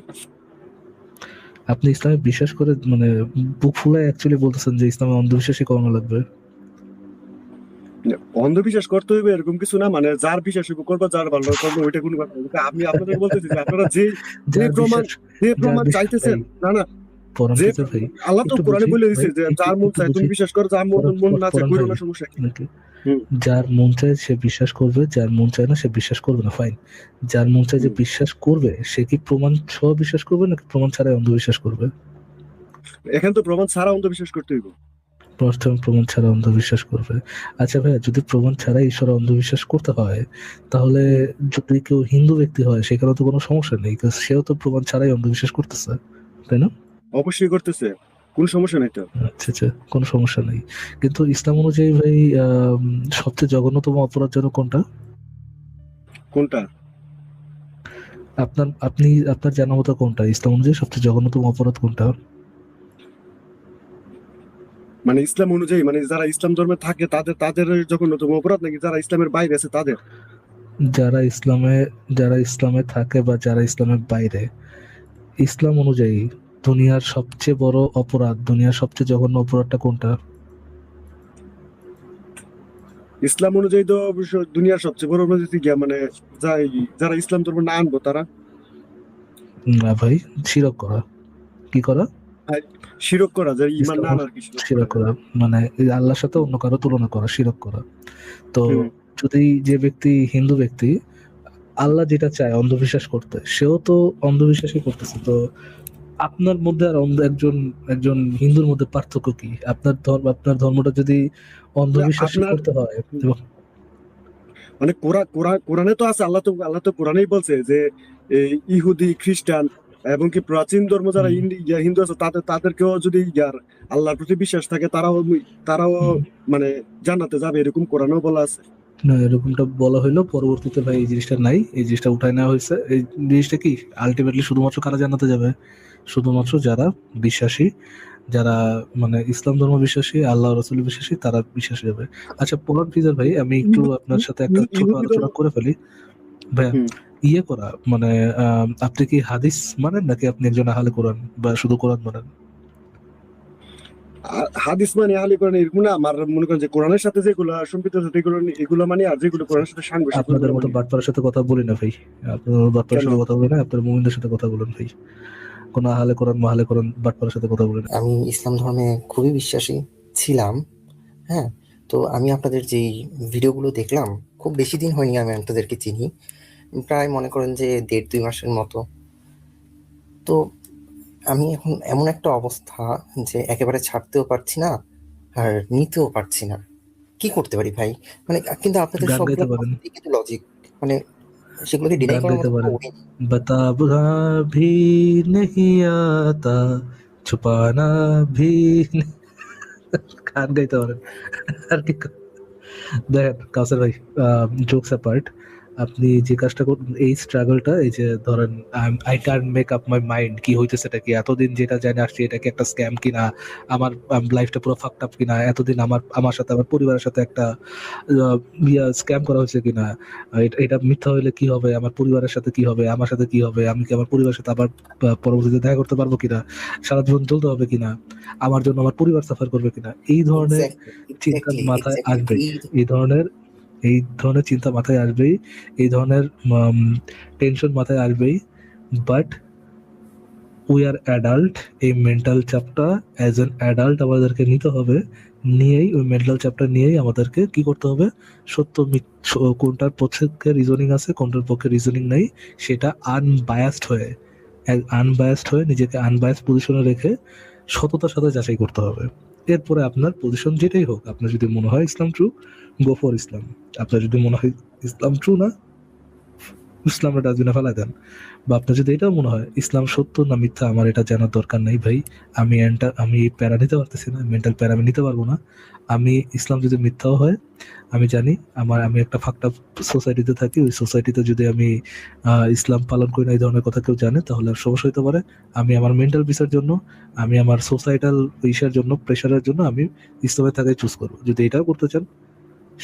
আপনি ইসলামে বিশ্বাস করে মানে বুক ফুলায় অ্যাকচুয়ালি বলতেছেন যে ইসলামে অন্ধবিশ্বাসই করানো লাগবে? অন্ধবিশ্বাস করতে হইবে এরকম কিছু না, মানে যার বিশ্বাস করবো, যার ভালো করবো, ওইটা কোনো ব্যাপার না। আমি আপনাদের বলতেছি যে আপনারা যে যার প্রমাণ বিশ্বাস যার বিশ্বাস চাইতেছেন, ভাই, না না, পরাণ যে কি ভাই, আল্লাহ তো একটু কোরআনে বুঝি বলে ভাই, দিছে যে একটু যার মন একটু চায় তুমি বুঝি। বিশ্বাস করো, যার মন না চায় পরাণ করো ভাই না, সমস্যা কি? নাকি হুম, যার মন চায় সে বিশ্বাস করবে, যার মন চায় না সে বিশ্বাস করবে না, ফাইন। যার মন চায় যে হুম। বিশ্বাস করবে সে কি প্রমাণ সহ বিশ্বাস করবে নাকি প্রমাণ ছাড়াই অন্ধবিশ্বাস করবে? এখানে তো প্রমাণ ছাড়া অন্ধবিশ্বাস করতে হইব। প্রথম প্রমাণ ছাড়া অন্ধবিশ্বাস করবে। আচ্ছা ভাইয়া, যদি প্রমাণ ছাড়াই ঈশ্বরে অন্ধবিশ্বাস করতে হয়, তাহলে যদি কেউ হিন্দু ব্যক্তি হয় সেখানে তো কোনো সমস্যা নেই, কারণ সেও তো প্রমাণ ছাড়াই অন্ধবিশ্বাস করতেছে, তাই না? অবশ্যই করতেছে, কোন সমস্যা নাই তো। আচ্ছা আচ্ছা, কোনো সমস্যা নেই। কিন্তু ইসলাম অনুযায়ী ভাই সবচেয়ে জঘন্যতম অপরাধ যেন কোনটা? কোনটা? আপনার জানা মতো কোনটা ইসলাম অনুযায়ী সবচেয়ে জঘন্যতম অপরাধ কোনটা? মানে ইসলাম অনুযায়ী, মানে যারা ইসলাম ধর্মে থাকে তাদের জঘন্যতম অপরাধ, নাকি যারা ইসলামের বাইরে আছে তাদের? যারা ইসলামে থাকে বা যারা ইসলামের বাইরে, ইসলাম অনুযায়ী দুনিয়ার সবচেয়ে বড় অপরাধ, দুনিয়ার সবচেয়ে জঘন্য অপরাধটা কোনটা? ইসলাম অনুযায়ী তো অবশ্য দুনিয়ার সবচেয়ে বড় অপরাধ হচ্ছে গিয়া মানে যারা ইসলাম ধর্ম না আনবো তারা। না ভাই, শিরক করা। কি করা? আর শিরক করা, যে ইমান না ইসলাম আনার কি শিরক শিরক করা। করা, মানে এই আল্লাহর সাথে অন্য কারো তুলনা করা, শিরক করা। তো হুম। যদি যে ব্যক্তি হিন্দু ব্যক্তি আল্লাহ যেটা চায় অন্ধবিশ্বাস করতে, সেও তো অন্ধবিশ্বাসই করতেছে। তো আপনার মধ্যে আর একজন একজন হিন্দুর মধ্যে পার্থক্য কি? আপনার ধর্মটা যদি অন্ধবিশ্বাসী আপনার করতে হয়, এবং মানে কোরআনে তো আছে, আল্লাহ তো কোরআনেই বলছে যে এই ইহুদি খ্রিস্টান এবং কি প্রাচীন ধর্ম যারা হিন্দু আছে তাদেরকেও যদি আল্লাহর প্রতি বিশ্বাস থাকে, তারাও মানে জান্নাতে যাবে, এরকম কোরআনেও বলা আছে। না, এরকমটা বলা হইলো, পরবর্তীতে ভাই এই জিনিসটা নাই, এই জিনিসটা উঠায় নেওয়া হয়েছে। এই জিনিসটা কি আলটিমেটলি শুধুমাত্র কারা জান্নাতে যাবে? শুধুমাত্র যারা বিশ্বাসী, যারা মানে ইসলাম ধর্ম বিশ্বাসী, আল্লাহ রসুল বিশ্বাসী, তারা বিশ্বাসী যাবে। আচ্ছা পরান ফিজার ভাই, আমি একটু আপনার সাথে একটা ছোট ইহুদি আলোচনা ধর্ম। করে ফেলি ভাইয়া। হুম। ইয়ে করা মানে আপনি কি হাদিস মানেন নাকি আপনি একজন আহলে কোরআন বা শুধু কোরআন মানেন? হাদিস মানে আহলে কোরআন এরকম না, আমার মনে করেন যে কোরআনের সাথে যেগুলো সম্পৃক্ত আছে এগুলো মানে, আর যেগুলো কোরআনের সাথে সাংঘর্ষিক আপনাদের ওগুলো মতো মানে। বাটপারের সাথে কথা বলি না ভাই, আপনাদের বাটপারের কেন? সাথে কথা বলি না, আপনার মুমিনদের সাথে কথা বলেন ভাই। কোনো আহলে কোরআন মাহলে কোরআন বাটপারের সাথে কথা বলি না। আমি ইসলাম ধর্মে খুবই বিশ্বাসী ছিলাম। হ্যাঁ, তো আমি আপনাদের যেই ভিডিওগুলো দেখলাম, খুব বেশি দিন হয়নি আমি আপনাদেরকে চিনি, প্রায় মনে করেন যে 1.5-2 মাসের মতো। তো আমি এখন এমন একটা অবস্থা যে একেবারে ছাড়তেও পারছি না আর নিতেও পারছি না। কি করতে পারি ভাই? মানে কিন্তু আপনাদের গান সবগুলো গাইতে পারেন, কথাই কিন্তু লজিক, মানে সেগুলোকে ডিনাই গান করার গাইতে মতো কোনো পারেন। ওয়ে নেই। बताना भी नहीं आता, छुपाना भी গান গাইতে পারেন। আর কি দেখেন কাউসার ভাই, জোকস অ্যাপার্ট, আপনি যে কাজটা এই স্ট্রাগলটা, এই যে ধরেন I can make up my mind কি হইতেছেটা কি, এতদিন যেটা জানি আসছি এটা কি একটা স্ক্যাম কিনা, আমার লাইফটা পুরো ফাকড আপ কিনা, এতদিন আমার সাথে আমার পরিবারের সাথে একটা স্ক্যাম করা হয়েছে কিনা, এটা মিথ্যা হইলে কি হবে, আমার পরিবারের সাথে কি হবে, আমার সাথে কি হবে, আমি কি আমার পরিবারের সাথে আবার পরবর্তীতে দেখা করতে পারবো কিনা, সারা জীবন চলতে হবে কিনা, আমার জন্য আমার পরিবার সাফার করবে কিনা, এই ধরনের চিন্তা মাথায় আসবেই। এই ধরনের চিন্তা মাথায় আসবেই, এই ধরনের টেনশন মাথায় আসবেই। বাট উই আর অ্যাডাল্ট, এই মেন্টাল চাপটা অ্যাজ অ্যান অ্যাডাল্ট আমাদেরকে নিতে হবে, নিয়েই ওই মেন্টাল চাপটা নিয়েই আমাদেরকে কি করতে হবে, সত্য কোনটার পক্ষে রিজনিং আছে কোনটার পক্ষে রিজনিং নেই সেটা আনবায়াসড হয়ে নিজেকে আনবায়াসড পজিশনে রেখে সততার সাথে যাচাই করতে হবে। এরপরে আপনার পজিশন যেটাই হোক, আপনার যদি মনে হয় ইসলাম ট্রু, গো ফর ইসলাম। আপনার যদি মনে হয় ইসলাম ট্রু না, ইসলামের ডাস্টবিনে ফেলাই দেন। বা আপনার যদি এটাও মনে হয় ইসলাম সত্য না মিথ্যা আমার এটা জানার দরকার নেই ভাই, আমি প্যারা নিতে পারতেছি না, মেন্টাল প্যারা আমি নিতে পারবো না, আমি ইসলাম যদি মিথ্যাও হয় আমি জানি আমি একটা ফাঁকটা সোসাইটিতে থাকি, ওই সোসাইটিতে যদি আমি ইসলাম পালন করি না এই ধরনের কথা কেউ জানে তাহলে আর সমস্যা হতে পারে। আমি আমার মেন্টাল পিসের জন্য, আমি আমার সোসাইটাল ইসের জন্য, প্রেশারের জন্য আমি ইসলামের থাকাই চুজ করবো। যদি এটাও করতে চান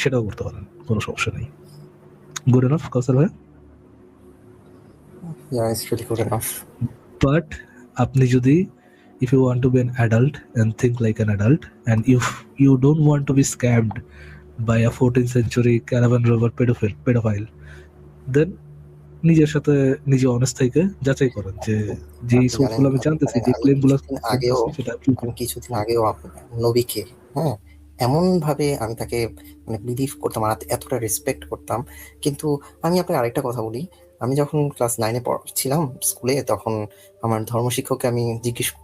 সেটাও করতে পারেন, কোনো সমস্যা নেই। গুড এনাফ কাউসার ভাই? Yeah, it's really good enough. But আপনি যদি if you want to be an adult and think like an adult and if you don't want to be scammed by a 14th century caravan rover pedophile then নিজের সাথে নিজে honest থেকে যাচাই করেন যে যেই আপনি সোর্সগুলো আমি জানতেছি, যে আমি ক্লেমগুলো সেটা কিছুদিন আগেও নবীকে, হ্যাঁ, এমন ভাবে আমি তাকে মানে বিলিভ করতাম আর এতটা রেসপেক্ট করতাম। কিন্তু আমি আপনাকে আরেকটা কথা বলি, আমি যখন ক্লাস 9-এ ছিলাম স্কুলে, তখন আমার ধর্ম শিক্ষককে আমি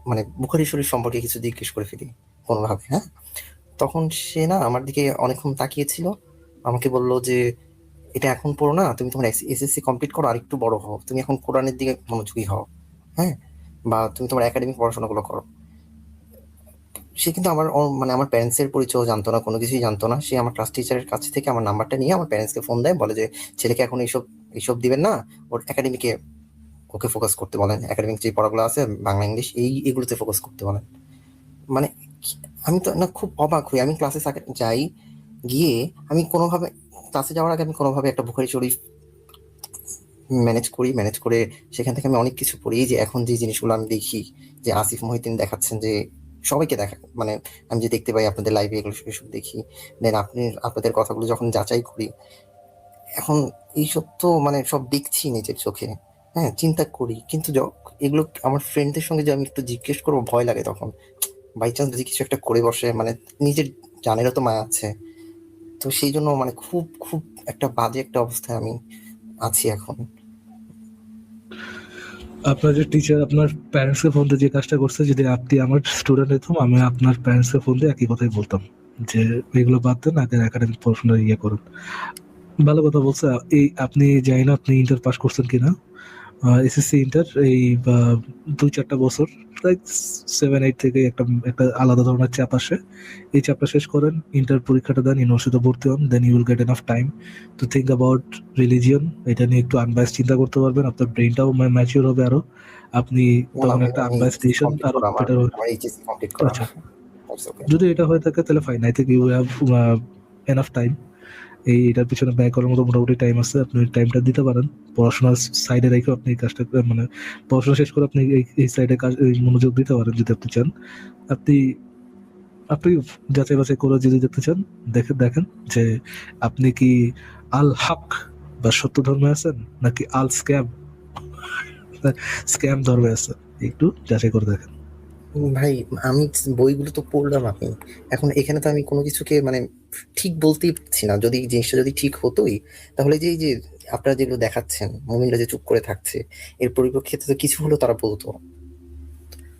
মানে বুখারী শরীফ সম্পর্কে কিছু জিজ্ঞেস করে ফেলি কোনোভাবে, হ্যাঁ। তখন সে না আমার দিকে অনেকক্ষণ তাকিয়েছিল, আমাকে বলল যে এটা এখন পড়ো না, তুমি তোমার এসএসসি কমপ্লিট করো আর একটু বড় হও, তুমি এখন কোরআনের দিকে মনোযোগী হও, হ্যাঁ, বা তুমি তোমার একাডেমিক পড়াশোনাগুলো করো। সে কিন্তু মানে আমার প্যারেন্টসের পরিচয় জানতো না, কোনো কিছুই জানতো না। সে আমার ক্লাস টিচারের কাছ থেকে আমার নাম্বারটা নিয়ে আমার প্যারেন্টসকে ফোন দেয়, বলে যে ছেলেকে এখন এইসব দিবেন না, ওর একাডেমিকে ওকে ফোকাস করতে বলেন, একাডেমিক যে পড়াগুলো আছে বাংলা ইংলিশ এগুলোতে ফোকাস করতে বলেন। মানে আমি তো না খুব অবাক হই, আমি ক্লাসে যাই, গিয়ে আমি কোনোভাবে ক্লাসে যাওয়ার আগে আমি কোনোভাবে একটা বুখারী শরীফ ম্যানেজ করে সেখান থেকে আমি অনেক কিছু পড়ি। যে এখন যে জিনিসগুলো আমি দেখি যে আসিফ মহিউদ্দিন দেখাচ্ছেন, যে সবাইকে মানে আমি যে দেখতে পাই আপনাদের লাইভে এগুলো এসব দেখি, দেন আপনাদের কথাগুলো যখন যাচাই করি, এখন এইসব তো মানে সব দেখছি নিজের চোখে, হ্যাঁ, চিন্তা করি, কিন্তু এগুলো আমার ফ্রেন্ডদের সঙ্গে যে আমি একটু জিজ্ঞেস করবো ভয় লাগে তখন, বাই চান্স যদি কিছু একটা করে বসে, মানে নিজের জানেরও তো মায়া আছে। তো সেই জন্য মানে খুব খুব একটা বাজে একটা অবস্থায় আমি আছি এখন। আপনার যে টিচার আপনার প্যারেন্টসকে ফোন দিয়ে যে কাজটা করছে, যদি আপনি আমার স্টুডেন্ট হতাম আমি আপনার প্যারেন্টসকে ফোন দিয়ে একই কথাই বলতাম যে এগুলো বাদ দেন, আগে একাডেমিক পড়াশোনা করুন। ভালো কথা বলছে। এই আপনি জানি না আপনি ইন্টার পাস করছেন কিনা, এসএসসি ইন্টার এই 2-4টা বছর লাইক 7-8 থেকে একটা আলাদা ধরনের চাপ আসে। এই চাপটা শেষ করেন, ইন্টার পরীক্ষাটা দেন, ইউনিভার্সিটিতে ভর্তি হন, then you will get enough time to think about religion. এটা নিয়ে একটু আনবায়াস চিন্তা করতে পারবেন, আপনার ব্রেনটাও ম্যাচিওর হবে আরো, আপনি তখন একটা আনবায়াস ডিসিশন আরো বেটার হবে। আচ্ছা, যদি এটা হয়ে থাকে তাহলে fine, I think you have enough time. এটার পিছনে ব্যয় করার মতো মোটামুটি টাইম আছে, আপনি টাইমটা দিতে পারেন। পড়াশোনার সাইডে রেখে আপনি কাজটা মানে পড়াশোনা শেষ করে আপনি এই সাইডে কাজ মনোযোগ দিতে পারেন যদি আপনি চান। আপনি যাচাই বাছাই করে যদি দেখতে চান দেখেন যে আপনি কি আল হক বা সত্য ধর্মে আছেন নাকি আল স্ক্যাম ধর্মে আছেন, একটু যাচাই করে দেখেন। ভাই আমি বইগুলো তো পড়লাম, আমি এখন এখানে তো আমি কোনো কিছুকে মানে ঠিক বলতেই পারছি না। যদি জিনিসটা যদি ঠিক হতোই তাহলে যে এই যে আপনারা যেগুলো দেখাচ্ছেন মুমিনরা যে চুপ করে থাকছে, এর পরিপ্রেক্ষিতে তো কিছু হলো তারা বলতো।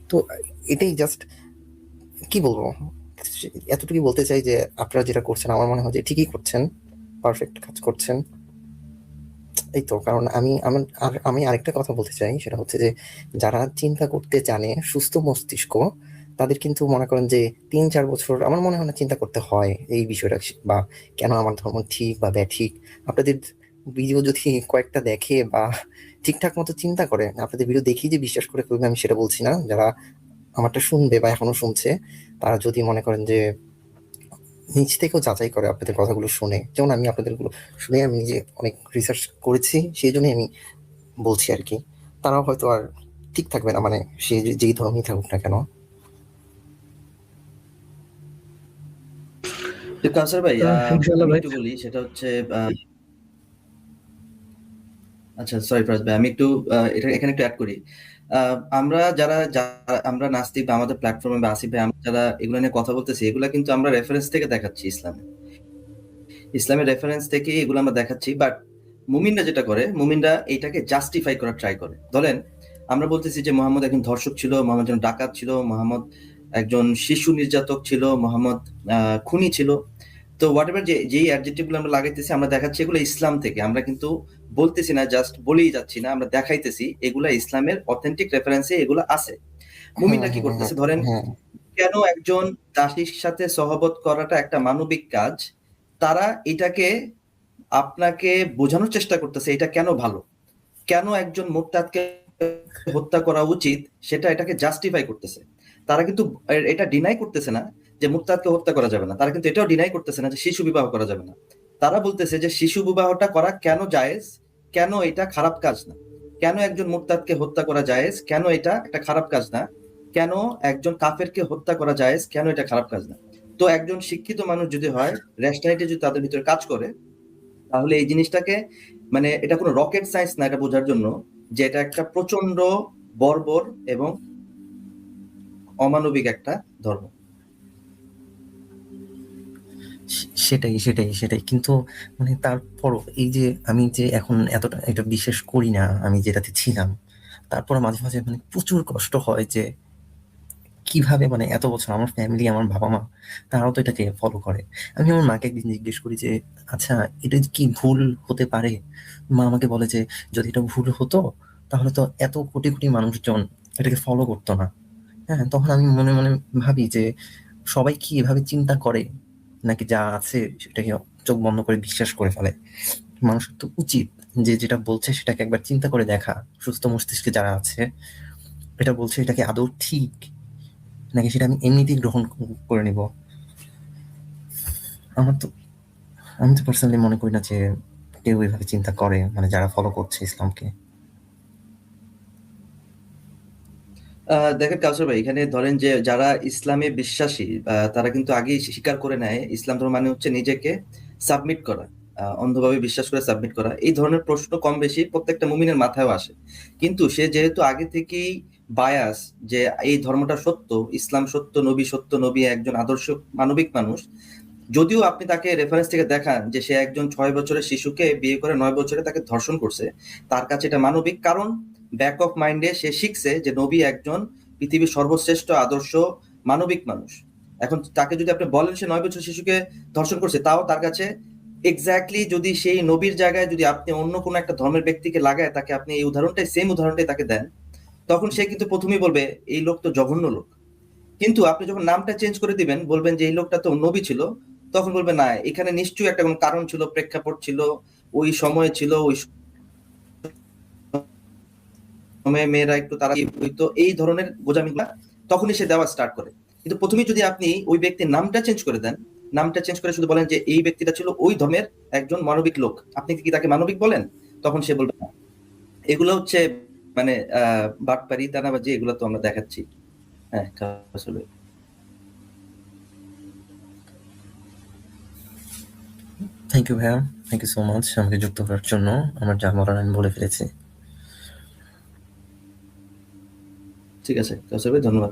তো এটাই জাস্ট কি বলবো, এতটুকুই বলতে চাই যে আপনারা যেটা করছেন আমার মনে হয় যে ঠিকই করছেন, পারফেক্ট কাজ করছেন। এই তো কারণ আমি আরেকটা কথা বলতে চাই, সেটা হচ্ছে যে যারা চিন্তা করতে জানে সুস্থ মস্তিষ্ক, তাদের কিন্তু মনে করেন যে 3-4 বছর আমার মনে হয় না চিন্তা করতে হয় এই বিষয়টা, বা কেন আমার ধর্ম ঠিক বা ব্যাঠিক। আপনাদের ভিডিও যদি কয়েকটা দেখে বা ঠিকঠাক মতো চিন্তা করে, আপনাদের ভিডিও দেখেই যে বিশ্বাস করে ফেলবে আমি সেটা বলছি না। যারা আমারটা শুনবে বা এখনো শুনছে, তারা যদি মনে করেন যে নিজ থেকেও যাচাই করে আপনাদের কথাগুলো শুনে, যেমন আমি আপনাদেরগুলো শুনে আমি নিজে অনেক রিসার্চ করেছি, সেই জন্যই আমি বলছি আর কি, তারাও হয়তো আর ঠিক থাকবে না, মানে সে যেই ধর্মই থাকুক না কেন। কাউসার ভাই ইনশাআল্লাহ আমি ভাই। একটু বলি, সেটা হচ্ছে আচ্ছা, সরি ফরাজ ভাই, আমি একটু এটা এখানে একটু অ্যাড করি। আমরা আমরা নাস্তিক বা আমাদের প্ল্যাটফর্মে বা আসিফ ভাই, আমরা যারা এগুলো নিয়ে কথা বলতেছি, এগুলা কিন্তু আমরা রেফারেন্স থেকে দেখাচ্ছি ইসলামের রেফারেন্স থেকে এগুলো আমরা দেখাচ্ছি। বাট মুমিনরা যেটা করে, মুমিনরা এইটাকে জাস্টিফাই করার ট্রাই করে। ধরেন আমরা বলতেছি যে মোহাম্মদ একজন ধর্ষক ছিল, মোহাম্মদ একজন ডাকাত ছিল, মোহাম্মদ একজন শিশু নির্যাতক ছিল, মোহাম্মদ খুনি ছিল। তো হোয়াট এভার যেই অ্যাডজেক্টিভ গুলো আমরা লাগাইতেছি, আমরা দেখাচ্ছি এগুলো ইসলাম থেকে। আমরা কিন্তু বলতেছি না, জাস্ট বলেই যাচ্ছি না, আমরা দেখাইতেছি এগুলা ইসলামের অথেন্টিক রেফারেন্সে এগুলো আছে। মুমিনরা কি করতেছে, ধরেন কেন একজন দাসীর সাথে সহবত করাটা একটা মানবিক কাজ, তারা এটাকে আপনাকে বোঝানোর চেষ্টা করতেছে এটা কেন ভালো, কেন একজন মুরতাদকে হত্যা করা উচিত, এটাকে জাস্টিফাই করতেছে। তারা কিন্তু এটা ডিনাই করতেছে না যে মুরতাদকে হত্যা করা যাবে না, তারা কিন্তু এটাও ডিনাই করতেছে না যে শিশু বিবাহ করা যাবে না। তারা বলতেছে যে শিশু বিবাহটা করা কেন জায়েজ, কেন এটা খারাপ কাজ না, কেন একজন মুরতাদকে হত্যা করা জায়েজ, কেন এটা একটা খারাপ কাজ না, কেন একজন কাফেরকে হত্যা করা জায়েজ, কেন এটা খারাপ কাজ না। তো একজন শিক্ষিত মানুষ যদি হয়, রেশনালিটি যদি তাদের ভিতরে কাজ করে, তাহলে এই জিনিসটাকে, মানে এটা কোনো রকেট সায়েন্স না এটা বোঝার জন্য যে এটা একটা প্রচন্ড বর্বর এবং অমানবিক একটা ধর্ম। সেটাই কিন্তু মানে তারপরও এই যে আমি যে এখন এতটা এটা বিশ্বাস করি না, আমি যেটাতে ছিলাম, তারপর মাঝে মাঝে মানে প্রচুর কষ্ট হয় যে কিভাবে মানে এত বছর আমার ফ্যামিলি, আমার বাবা মা, তারাও তো এটাকে ফলো করে। আমি আমার মাকে একদিন জিজ্ঞেস করি যে আচ্ছা এটা কি ভুল হতে পারে? মা আমাকে বলে যে যদি এটা ভুল হতো তাহলে তো এত কোটি কোটি মানুষজন এটাকে ফলো করতো না। হ্যাঁ, তখন আমি মনে মনে ভাবি যে সবাই কি এভাবে চিন্তা করে, নাকি যা আছে সেটাকে চোখ বন্ধ করে বিশ্বাস করে ফেলে? মানুষের তো উচিত যে যেটা বলছে সেটাকে একবার চিন্তা করে দেখা, সুস্থ মস্তিষ্কে যারা আছে, এটা বলছে এটাকে আদৌ ঠিক নাকি সেটা আমি এমনিতেই গ্রহণ করে নিব। আমি তো পার্সোনালি মনে করি না যে কেউ এভাবে চিন্তা করে, মানে যারা ফলো করছে ইসলামকে। দেখেন কাউসার ভাই, এখানে ধরেন যে যারা ইসলামে বিশ্বাসী, তারা কিন্তু আগেই স্বীকার করে নেয় ইসলাম ধর্ম মানে হচ্ছে নিজেকে সাবমিট করা, অন্ধভাবে বিশ্বাস করে সাবমিট করা। এই ধরনের প্রশ্ন কম বেশি প্রত্যেকটা মুমিনের মাথায়ও আসে, কিন্তু সে যেহেতু আগে থেকেই বায়াস যে এই ধর্মটা সত্য, ইসলাম সত্য, নবী একজন আদর্শ মানবিক মানুষ, যদিও আপনি তাকে রেফারেন্স থেকে দেখান যে সে একজন 6 বছরের শিশুকে বিয়ে করে 9 বছরে তাকে ধর্ষণ করছে, তার কাছে এটা মানবিক, কারণ ব্যাক অফ মাইন্ডে সে শিখছে যে নবী একজন পৃথিবীর সর্বশ্রেষ্ঠ আদর্শ মানবিক মানুষ। এখন তাকে যদি আপনি বলেন সে 9 বছর শিশুকে ধর্ষণ করছে, তাও তার কাছে এক্স্যাক্টলি যদি সেই নবীর জায়গায় যদি আপনি অন্য কোনো একটা ধর্মের ব্যক্তিকে লাগায় তাকে আপনি এই উদাহরণটাই, সেম উদাহরণটাই তাকে দেন, তখন সে কিন্তু প্রথমেই বলবে এই লোক তো জঘন্য লোক। কিন্তু আপনি যখন নামটা চেঞ্জ করে দিবেন, বলবেন যে এই লোকটা তো নবী ছিল, তখন বলবে না, এখানে নিশ্চয়ই একটা কোনো কারণ ছিল, প্রেক্ষাপট ছিল, ওই সময় ছিল, ওই সময়ে মেয়েরা একটু তারা হইতো, এই ধরনের গোজামিগুলা তখনই সে দেওয়া স্টার্ট করে। কিন্তু প্রথমেই যদি আপনি ওই ব্যক্তির নামটা চেঞ্জ করে দেন, নামটা চেঞ্জ করে শুধু বলেন যে এই ব্যক্তিটা ছিল ওই ধর্মের একজন মানবিক লোক, আপনি কি তাকে মানবিক বলেন? তখন সে বলবে না। এগুলো হচ্ছে মানে বাটপারি, দানাবাজি, এগুলো তো আমরা দেখাচ্ছি। হ্যাঁ, আসলে থ্যাংক ইউ ভাইয়া, থ্যাংক ইউ সো মাচ আমাকে যুক্ত করার জন্য। আমার যা বলার আমি বলে ফেলেছি। ঠিক আছে কাউসার ভাই, ধন্যবাদ।